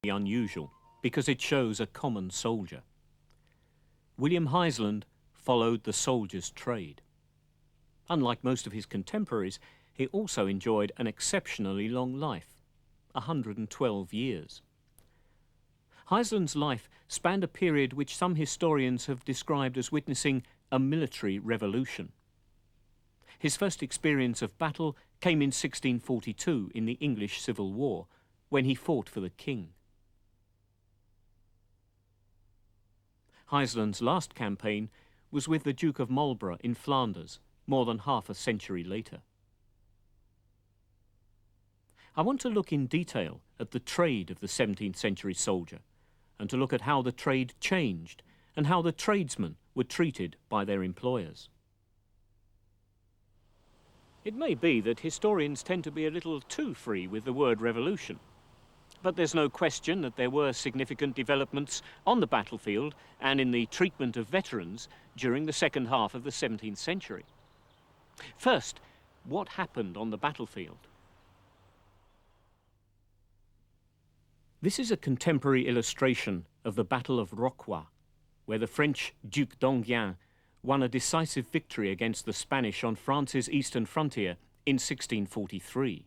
unusual because it shows a common soldier. William Heisland followed the soldier's trade. Unlike most of his contemporaries, he also enjoyed an exceptionally long life, 112 years. Heisland's life spanned a period which some historians have described as witnessing a military revolution. His first experience of battle came in 1642 in the English Civil War, when he fought for the king. Heisland's last campaign was with the Duke of Marlborough in Flanders, more than half a century later. I want to look in detail at the trade of the 17th century soldier, and to look at how the trade changed and how the tradesmen were treated by their employers. It may be that historians tend to be a little too free with the word revolution, but there's no question that there were significant developments on the battlefield and in the treatment of veterans during the second half of the 17th century. First, what happened on the battlefield? This is a contemporary illustration of the Battle of Rocroi, where the French Duc d'Enghien won a decisive victory against the Spanish on France's eastern frontier in 1643.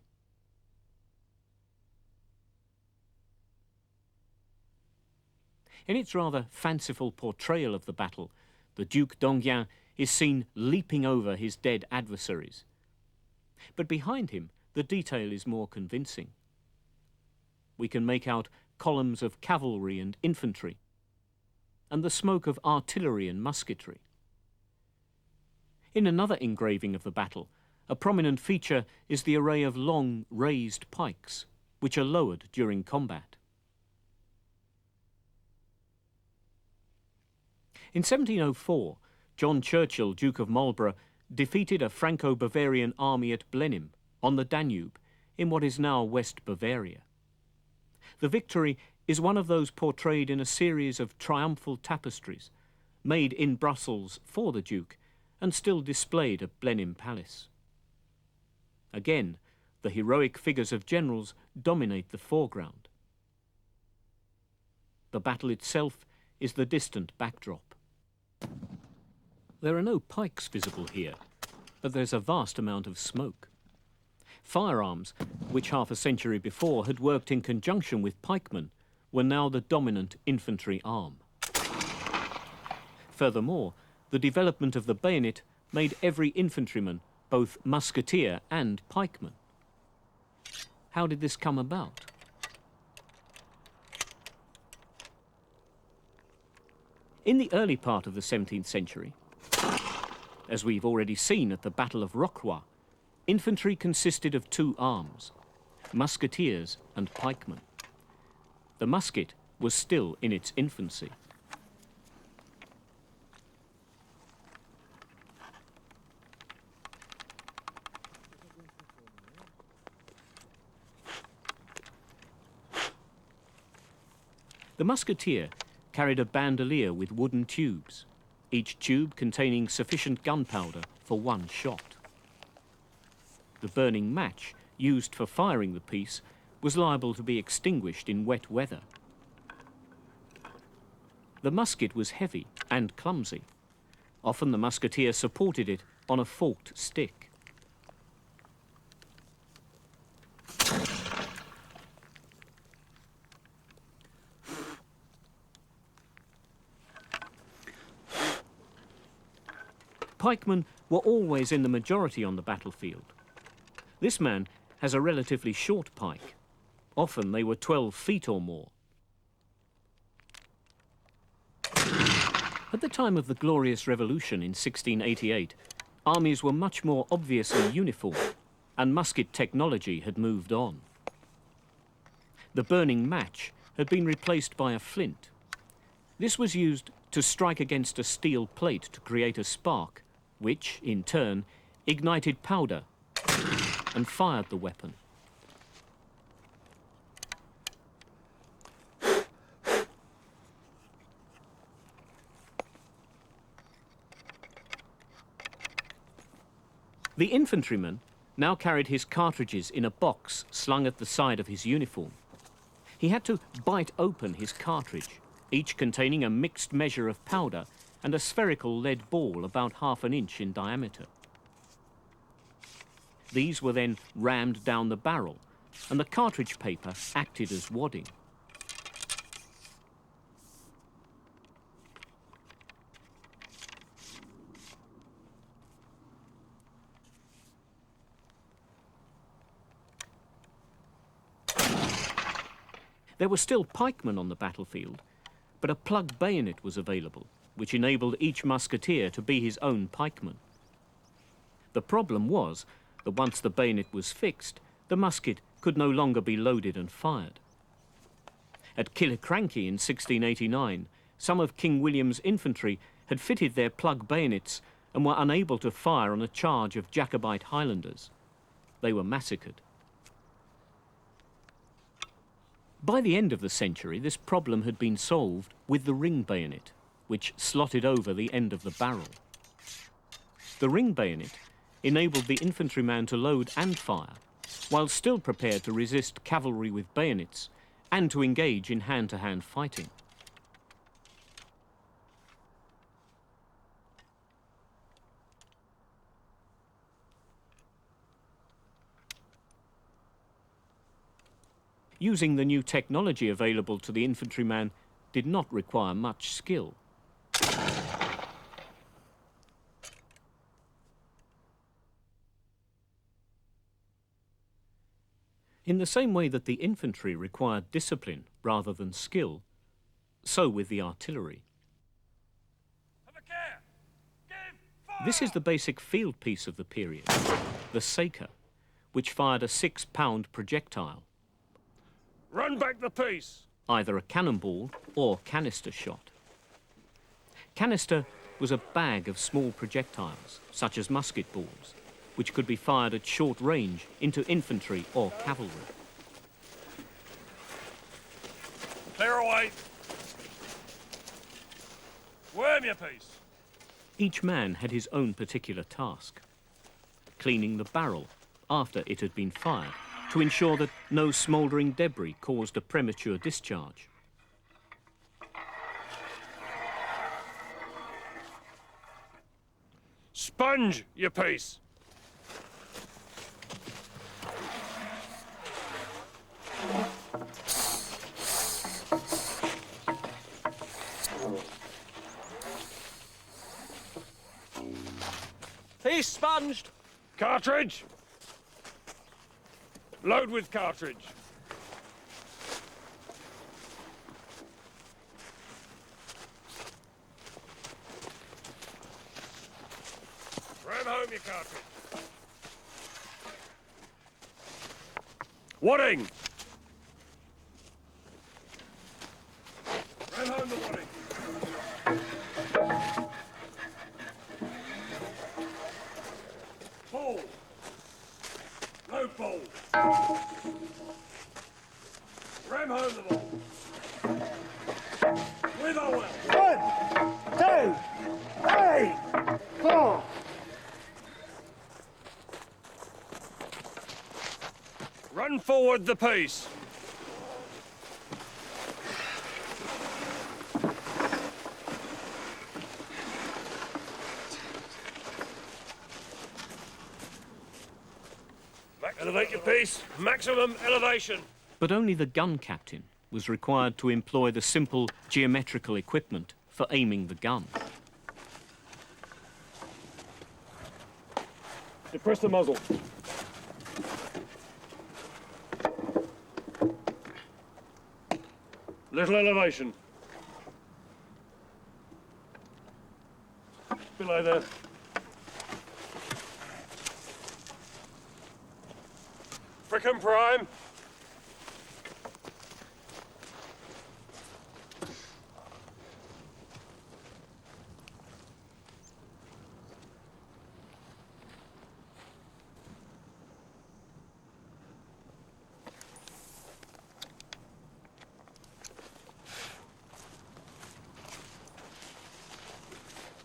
In its rather fanciful portrayal of the battle, the Duc d'Enghien is seen leaping over his dead adversaries. But behind him, the detail is more convincing. We can make out columns of cavalry and infantry, and the smoke of artillery and musketry. In another engraving of the battle, a prominent feature is the array of long, raised pikes, which are lowered during combat. In 1704, John Churchill, Duke of Marlborough, defeated a Franco-Bavarian army at Blenheim, on the Danube, in what is now West Bavaria. The victory is one of those portrayed in a series of triumphal tapestries, made in Brussels for the Duke, and still displayed at Blenheim Palace. Again, the heroic figures of generals dominate the foreground. The battle itself is the distant backdrop. There are no pikes visible here, but there's a vast amount of smoke. Firearms, which half a century before had worked in conjunction with pikemen, were now the dominant infantry arm. Furthermore, the development of the bayonet made every infantryman both musketeer and pikeman. How did this come about? In the early part of the 17th century, as we've already seen at the Battle of Rocroi, infantry consisted of two arms, musketeers and pikemen. The musket was still in its infancy. The musketeer carried a bandolier with wooden tubes, each tube containing sufficient gunpowder for one shot. The burning match used for firing the piece was liable to be extinguished in wet weather. The musket was heavy and clumsy. Often the musketeer supported it on a forked stick. Pikemen were always in the majority on the battlefield. This man has a relatively short pike. Often they were 12 feet or more. At the time of the Glorious Revolution in 1688, armies were much more obviously uniform, and musket technology had moved on. The burning match had been replaced by a flint. This was used to strike against a steel plate to create a spark, which, in turn, ignited powder and fired the weapon. The infantryman now carried his cartridges in a box slung at the side of his uniform. He had to bite open his cartridge, each containing a mixed measure of powder and a spherical lead ball about ½ an inch in diameter. These were then rammed down the barrel, and the cartridge paper acted as wadding. There were still pikemen on the battlefield, but a plug bayonet was available, which enabled each musketeer to be his own pikeman. The problem was that once the bayonet was fixed, the musket could no longer be loaded and fired. At Killiecrankie in 1689, some of King William's infantry had fitted their plug bayonets and were unable to fire on a charge of Jacobite Highlanders. They were massacred. By the end of the century, this problem had been solved with the ring bayonet, which slotted over the end of the barrel. The ring bayonet enabled the infantryman to load and fire, while still prepared to resist cavalry with bayonets and to engage in hand-to-hand fighting. Using the new technology available to the infantryman did not require much skill. In the same way that the infantry required discipline rather than skill, so with the artillery. This is the basic field piece of the period, the Saker, which fired a 6-pound projectile. Run back the piece! Either a cannonball or canister shot. Canister was a bag of small projectiles, such as musket balls, which could be fired at short range into infantry or cavalry. Clear away! Worm your piece! Each man had his own particular task. Cleaning the barrel after it had been fired, to ensure that no smouldering debris caused a premature discharge. Sponge your piece! Piece sponged! Cartridge! Load with cartridge. Ram home your cartridge. Wadding! Ram home the wadding. Ball! Load ball! Ram home the ball. With or well. 1, 2, 3, 4. Run forward the piece. Elevate your piece. Maximum elevation. But only the gun captain was required to employ the simple geometrical equipment for aiming the gun. Depress the muzzle. Little elevation. Below there. Frickin' prime.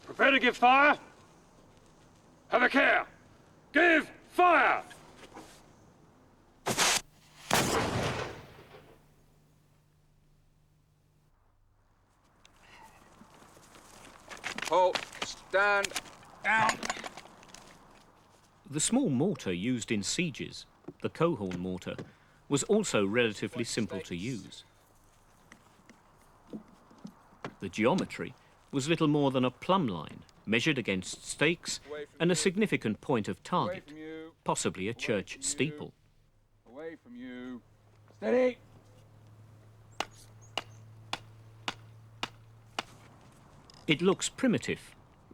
Prepare to give fire. Have a care. Give fire! Halt. Stand. Down. The small mortar used in sieges, the Cohorn mortar, was also relatively simple to use. The geometry was little more than a plumb line, measured against stakes and a significant point of target, possibly a church steeple. Away from you. Steady. It looks primitive,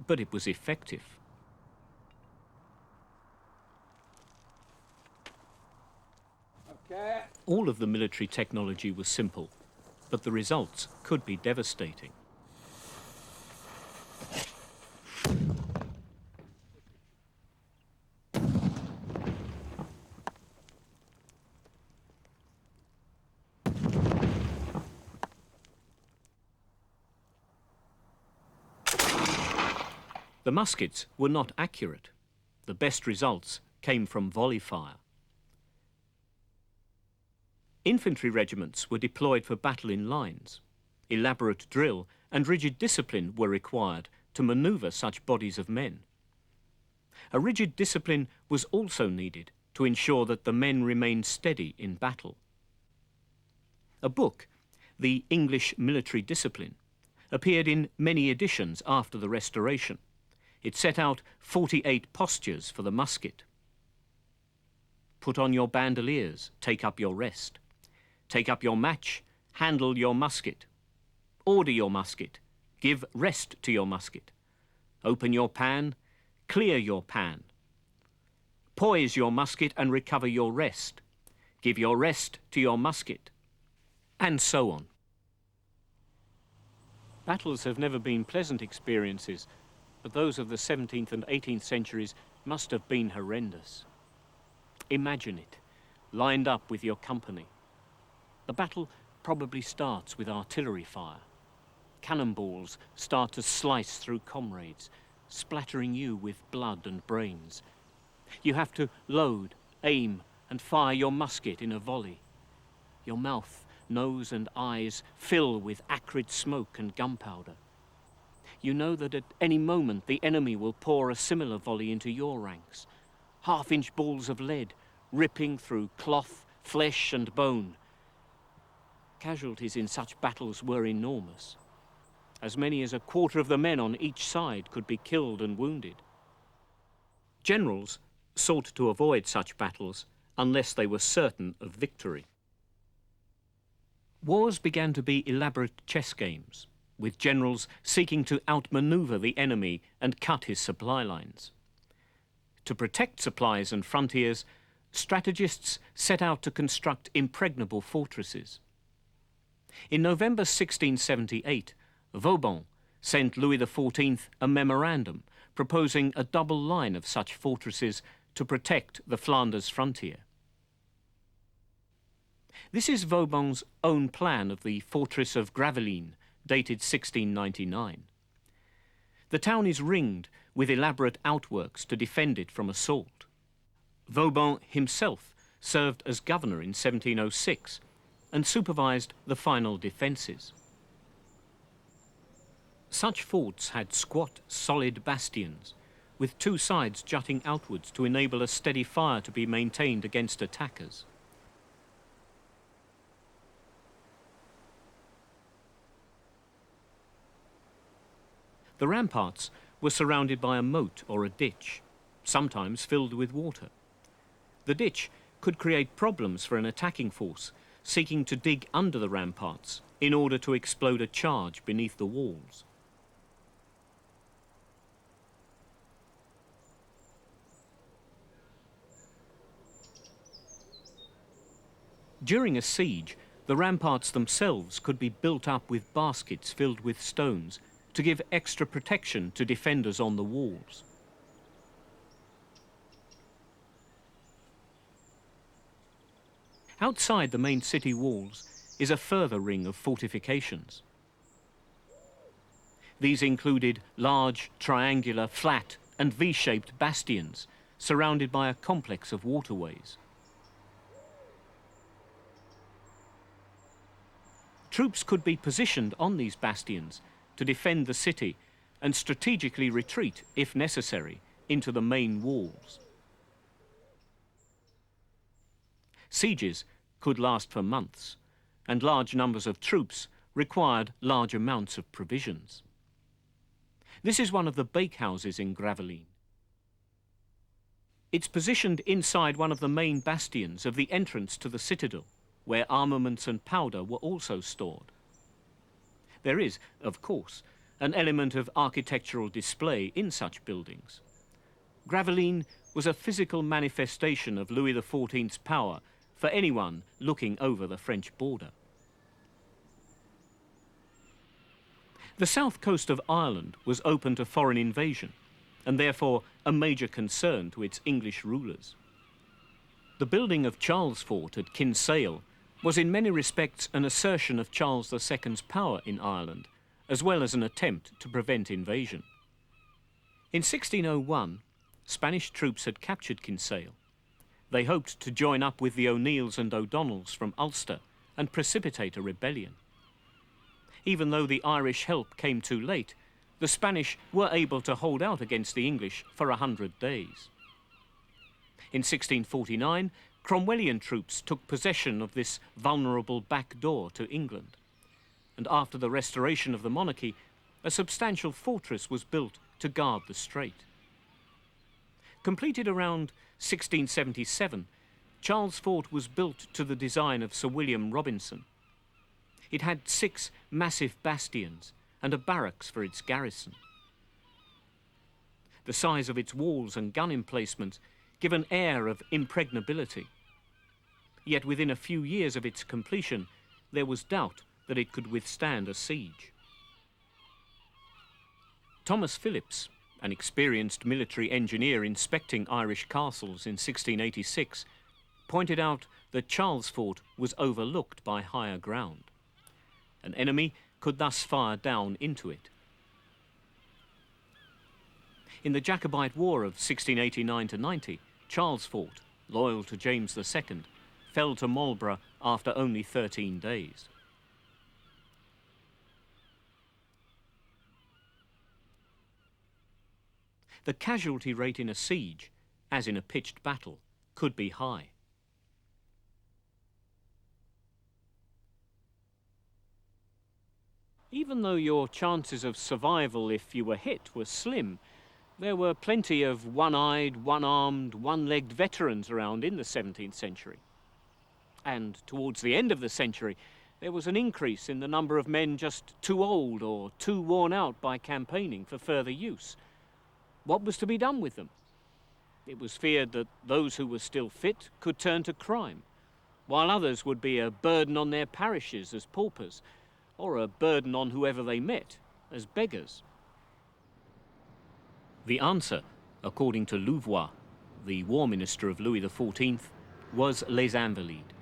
but it was effective. Okay. All of the military technology was simple, but the results could be devastating. The muskets were not accurate. The best results came from volley fire. Infantry regiments were deployed for battle in lines. Elaborate drill and rigid discipline were required to manoeuvre such bodies of men. A rigid discipline was also needed to ensure that the men remained steady in battle. A book, The English Military Discipline, appeared in many editions after the Restoration. It set out 48 postures for the musket. Put on your bandoliers, take up your rest. Take up your match, handle your musket. Order your musket, give rest to your musket. Open your pan, clear your pan. Poise your musket and recover your rest. Give your rest to your musket. And so on. Battles have never been pleasant experiences, but those of the 17th and 18th centuries must have been horrendous. Imagine it, lined up with your company. The battle probably starts with artillery fire. Cannonballs start to slice through comrades, splattering you with blood and brains. You have to load, aim, and fire your musket in a volley. Your mouth, nose, and eyes fill with acrid smoke and gunpowder. You know that at any moment the enemy will pour a similar volley into your ranks. Half-inch balls of lead ripping through cloth, flesh, and bone. Casualties in such battles were enormous. As many as a quarter of the men on each side could be killed and wounded. Generals sought to avoid such battles unless they were certain of victory. Wars began to be elaborate chess games, with generals seeking to outmaneuver the enemy and cut his supply lines. To protect supplies and frontiers, strategists set out to construct impregnable fortresses. In November 1678, Vauban sent Louis XIV a memorandum proposing a double line of such fortresses to protect the Flanders frontier. This is Vauban's own plan of the fortress of Gravelines, dated 1699. The town is ringed with elaborate outworks to defend it from assault. Vauban himself served as governor in 1706 and supervised the final defences. Such forts had squat, solid bastions, with two sides jutting outwards to enable a steady fire to be maintained against attackers. The ramparts were surrounded by a moat or a ditch, sometimes filled with water. The ditch could create problems for an attacking force seeking to dig under the ramparts in order to explode a charge beneath the walls. During a siege, the ramparts themselves could be built up with baskets filled with stones to give extra protection to defenders on the walls. Outside the main city walls is a further ring of fortifications. These included large, triangular, flat and V-shaped bastions surrounded by a complex of waterways. Troops could be positioned on these bastions to defend the city and strategically retreat, if necessary, into the main walls. Sieges could last for months, and large numbers of troops required large amounts of provisions. This is one of the bakehouses in Gravelines. It's positioned inside one of the main bastions of the entrance to the citadel, where armaments and powder were also stored. There is, of course, an element of architectural display in such buildings. Gravelines was a physical manifestation of Louis XIV's power for anyone looking over the French border. The south coast of Ireland was open to foreign invasion, and therefore a major concern to its English rulers. The building of Charles Fort at Kinsale was in many respects an assertion of Charles II's power in Ireland, as well as an attempt to prevent invasion. In 1601, Spanish troops had captured Kinsale. They hoped to join up with the O'Neills and O'Donnells from Ulster and precipitate a rebellion. Even though the Irish help came too late, the Spanish were able to hold out against the English for 100 days. In 1649, Cromwellian troops took possession of this vulnerable back door to England, and after the restoration of the monarchy, a substantial fortress was built to guard the strait. Completed around 1677, Charles Fort was built to the design of Sir William Robinson. It had 6 massive bastions and a barracks for its garrison. The size of its walls and gun emplacements give an air of impregnability. Yet within a few years of its completion, there was doubt that it could withstand a siege. Thomas Phillips, an experienced military engineer inspecting Irish castles in 1686, pointed out that Charles Fort was overlooked by higher ground. An enemy could thus fire down into it. In the Jacobite War of 1689-90, Charles Fort, loyal to James II, fell to Marlborough after only 13 days. The casualty rate in a siege, as in a pitched battle, could be high. Even though your chances of survival if you were hit were slim, there were plenty of one-eyed, one-armed, one-legged veterans around in the 17th century. And towards the end of the century, there was an increase in the number of men just too old or too worn out by campaigning for further use. What was to be done with them? It was feared that those who were still fit could turn to crime, while others would be a burden on their parishes as paupers, or a burden on whoever they met as beggars. The answer, according to Louvois, the war minister of Louis XIV, was Les Invalides.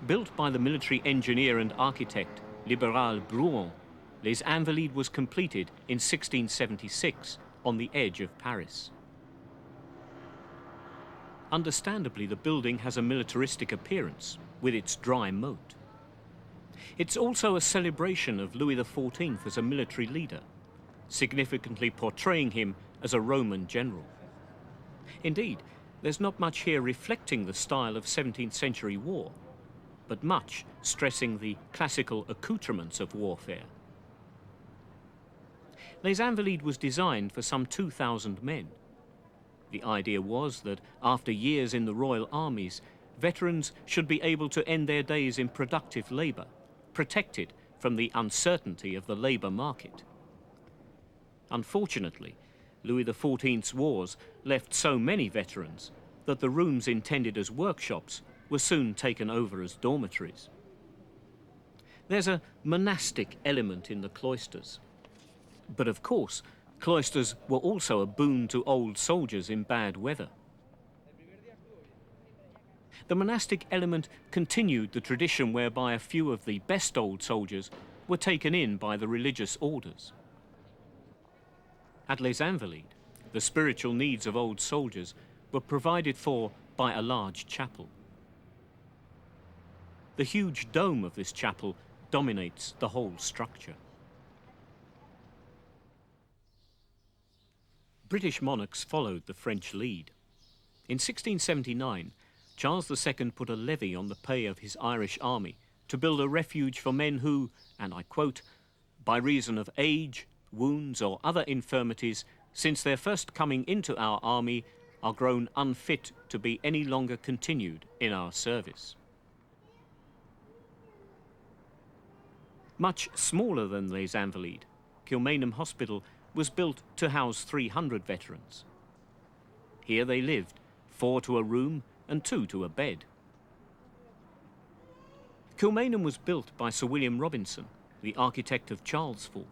Built by the military engineer and architect Libéral Brouon, Les Invalides was completed in 1676 on the edge of Paris. Understandably, the building has a militaristic appearance with its dry moat. It's also a celebration of Louis XIV as a military leader, significantly portraying him as a Roman general. Indeed, there's not much here reflecting the style of 17th century war, but much stressing the classical accoutrements of warfare. Les Invalides was designed for some 2,000 men. The idea was that after years in the Royal Armies, veterans should be able to end their days in productive labour, protected from the uncertainty of the labour market. Unfortunately, Louis XIV's wars left so many veterans that the rooms intended as workshops were soon taken over as dormitories. There's a monastic element in the cloisters. But of course, cloisters were also a boon to old soldiers in bad weather. The monastic element continued the tradition whereby a few of the best old soldiers were taken in by the religious orders. At Les Invalides, the spiritual needs of old soldiers were provided for by a large chapel. The huge dome of this chapel dominates the whole structure. British monarchs followed the French lead. In 1679, Charles II put a levy on the pay of his Irish army to build a refuge for men who, and I quote, by reason of age, wounds or other infirmities, since their first coming into our army, are grown unfit to be any longer continued in our service. Much smaller than Les Invalides, Kilmainham Hospital was built to house 300 veterans. Here they lived, 4 to a room and 2 to a bed. Kilmainham was built by Sir William Robinson, the architect of Charlesfort.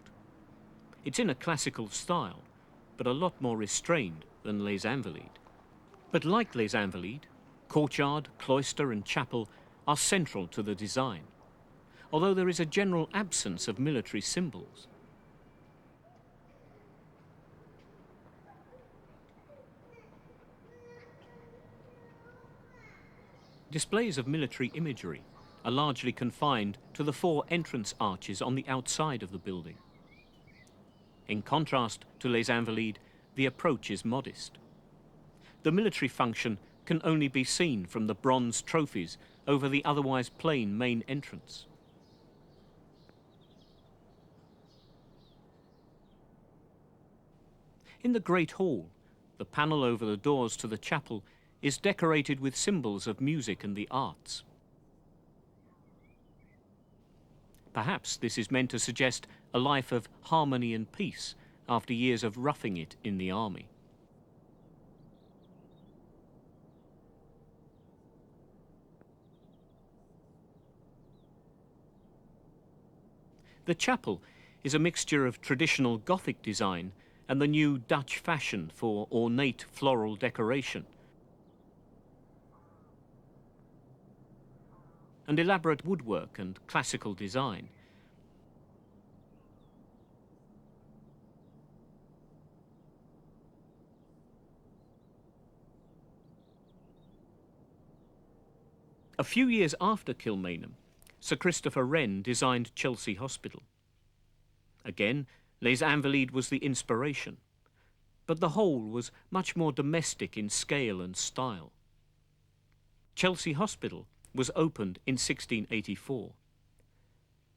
It's in a classical style, but a lot more restrained than Les Invalides. But like Les Invalides, courtyard, cloister and chapel are central to the design, although there is a general absence of military symbols. Displays of military imagery are largely confined to the 4 entrance arches on the outside of the building. In contrast to Les Invalides, the approach is modest. The military function can only be seen from the bronze trophies over the otherwise plain main entrance. In the Great Hall, the panel over the doors to the chapel is decorated with symbols of music and the arts. Perhaps this is meant to suggest a life of harmony and peace after years of roughing it in the army. The chapel is a mixture of traditional Gothic design and the new Dutch fashion for ornate floral decoration, and elaborate woodwork and classical design. A few years after Kilmainham, Sir Christopher Wren designed Chelsea Hospital. Again, Les Invalides was the inspiration, but the whole was much more domestic in scale and style. Chelsea Hospital was opened in 1684.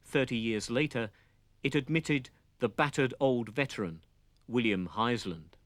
30 years later, it admitted the battered old veteran, William Heisland.